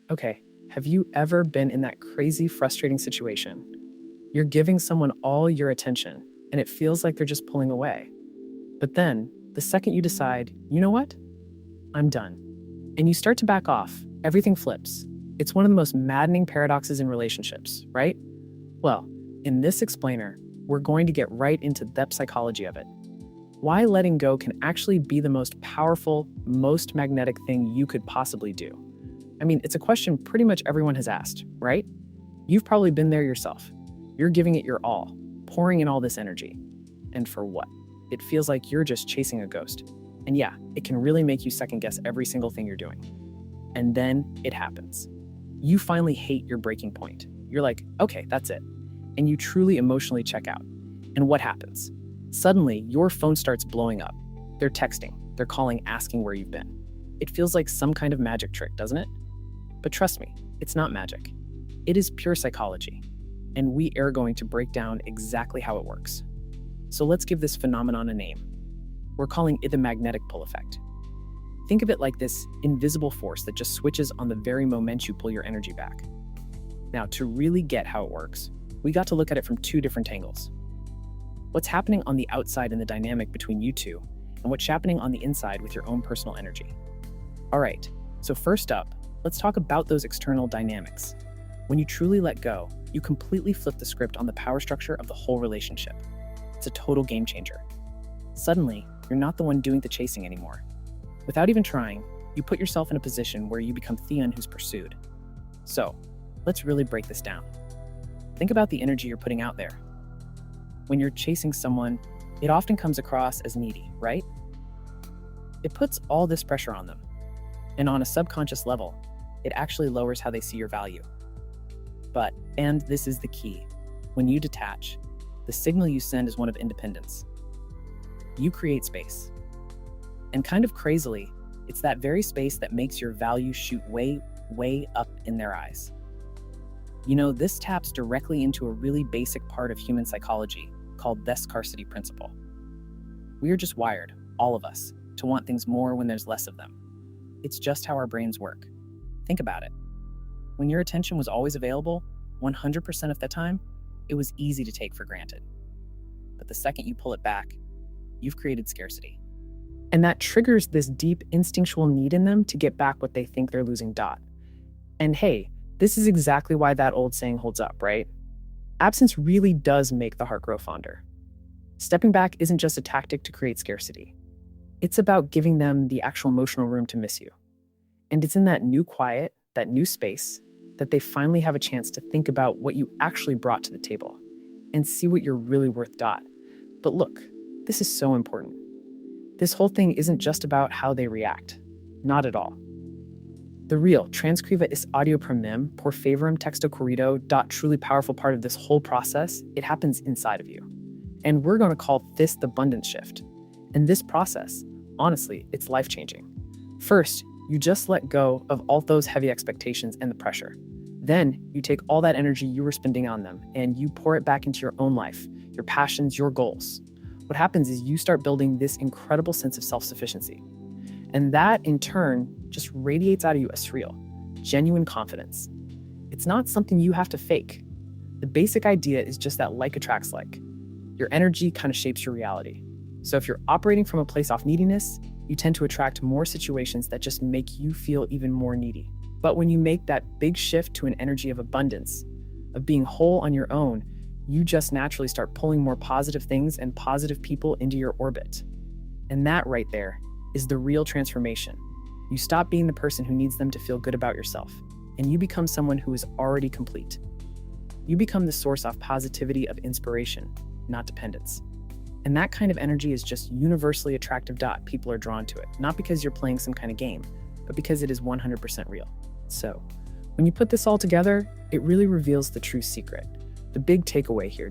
Okay, have you ever been in that crazy, frustrating situation? You're giving someone all your attention, and it feels like they're just pulling away. But then, the second you decide, you know what? I'm done. And you start to back off, everything flips. It's one of the most maddening paradoxes in relationships, right? Well, in this explainer, we're going to get right into the psychology of it. Why letting go can actually be the most powerful, most magnetic thing you could possibly do. I mean, it's a question pretty much everyone has asked, right? You've probably been there yourself. You're giving it your all, pouring in all this energy. And for what? It feels like you're just chasing a ghost. And yeah, it can really make you second guess every single thing you're doing. And then it happens. You finally hate your breaking point. You're like, okay, that's it. And you truly emotionally check out. And what happens? Suddenly, your phone starts blowing up. They're texting, they're calling, asking where you've been. It feels like some kind of magic trick, doesn't it? But trust me, it's not magic. It is pure psychology. And we are going to break down exactly how it works. So let's give this phenomenon a name. We're calling it the magnetic pull effect. Think of it like this invisible force that just switches on the very moment you pull your energy back. Now, to really get how it works, we got to look at it from two different angles. What's happening on the outside in the dynamic between you two, and what's happening on the inside with your own personal energy. All right, so first up, let's talk about those external dynamics. When you truly let go, you completely flip the script on the power structure of the whole relationship. It's a total game changer. Suddenly, you're not the one doing the chasing anymore. Without even trying, you put yourself in a position where you become Theon who's pursued. So, let's really break this down. Think about the energy you're putting out there. When you're chasing someone, it often comes across as needy, right? It puts all this pressure on them. And on a subconscious level, it actually lowers how they see your value. And this is the key, when you detach, the signal you send is one of independence. You create space. And kind of crazily, it's that very space that makes your value shoot way, way up in their eyes. You know, this taps directly into a really basic part of human psychology called the Scarcity Principle. We are just wired, all of us, to want things more when there's less of them. It's just how our brains work. Think about it. When your attention was always available, 100% of the time, it was easy to take for granted. But the second you pull it back, you've created scarcity. And that triggers this deep instinctual need in them to get back what they think they're losing. And hey, this is exactly why that old saying holds up, right? Absence really does make the heart grow fonder. Stepping back isn't just a tactic to create scarcity. It's about giving them the actual emotional room to miss you. And it's in that new quiet, that new space, that they finally have a chance to think about what you actually brought to the table and see what you're really worth. But look, this is so important. This whole thing isn't just about how they react. Not at all. The real transcriva is audio primum por favorem texto corrido. Truly powerful part of this whole process, it happens inside of you. And we're going to call this the abundance shift. And this process, honestly, it's life-changing. First, you just let go of all those heavy expectations and the pressure. Then you take all that energy you were spending on them and you pour it back into your own life, your passions, your goals. What happens is you start building this incredible sense of self-sufficiency. And that, in turn, just radiates out of you as real, genuine confidence. It's not something you have to fake. The basic idea is just that like attracts like. Your energy kind of shapes your reality. So if you're operating from a place of neediness, you tend to attract more situations that just make you feel even more needy. But when you make that big shift to an energy of abundance, of being whole on your own, you just naturally start pulling more positive things and positive people into your orbit. And that right there is the real transformation. You stop being the person who needs them to feel good about yourself, and you become someone who is already complete. You become the source of positivity, of inspiration, not dependence. And that kind of energy is just universally attractive. People are drawn to it, not because you're playing some kind of game, but because it is 100% real. So, when you put this all together, it really reveals the true secret, the big takeaway here.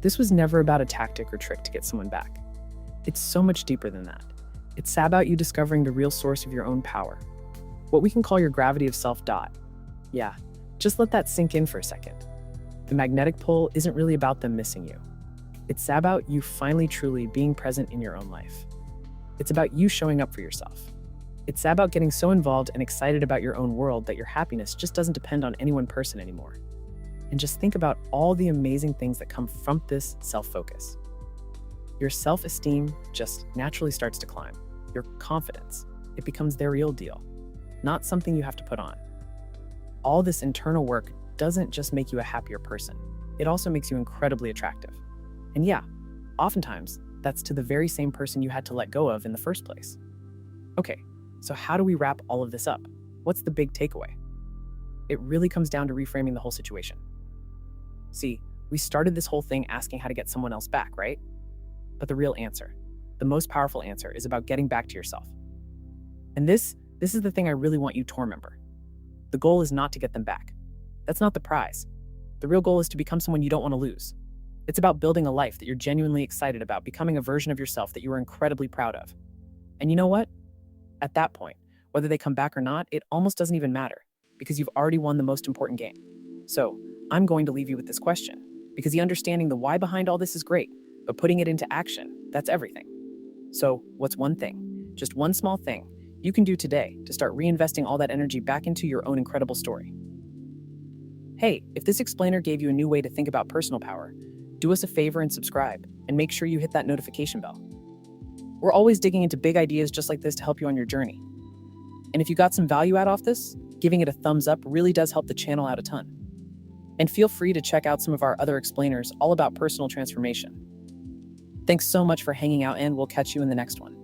This was never about a tactic or trick to get someone back. It's so much deeper than that. It's about you discovering the real source of your own power, what we can call your gravity of self. Yeah, just let that sink in for a second. The magnetic pull isn't really about them missing you. It's about you finally truly being present in your own life. It's about you showing up for yourself. It's about getting so involved and excited about your own world that your happiness just doesn't depend on any one person anymore. And just think about all the amazing things that come from this self-focus. Your self-esteem just naturally starts to climb. Your confidence, it becomes their real deal, not something you have to put on. All this internal work doesn't just make you a happier person, it also makes you incredibly attractive. And yeah, oftentimes, that's to the very same person you had to let go of in the first place. Okay, so how do we wrap all of this up? What's the big takeaway? It really comes down to reframing the whole situation. See, we started this whole thing asking how to get someone else back, right? But the real answer, the most powerful answer, is about getting back to yourself. And this is the thing I really want you to remember. The goal is not to get them back. That's not the prize. The real goal is to become someone you don't want to lose. It's about building a life that you're genuinely excited about, becoming a version of yourself that you are incredibly proud of. And you know what? At that point, whether they come back or not, it almost doesn't even matter, because you've already won the most important game. So, I'm going to leave you with this question, because understanding the why behind all this is great, but putting it into action, that's everything. So, what's one thing, just one small thing, you can do today to start reinvesting all that energy back into your own incredible story? Hey, if this explainer gave you a new way to think about personal power, do us a favor and subscribe, and make sure you hit that notification bell. We're always digging into big ideas just like this to help you on your journey. And if you got some value out of this, giving it a thumbs up really does help the channel out a ton. And feel free to check out some of our other explainers all about personal transformation. Thanks so much for hanging out, and we'll catch you in the next one.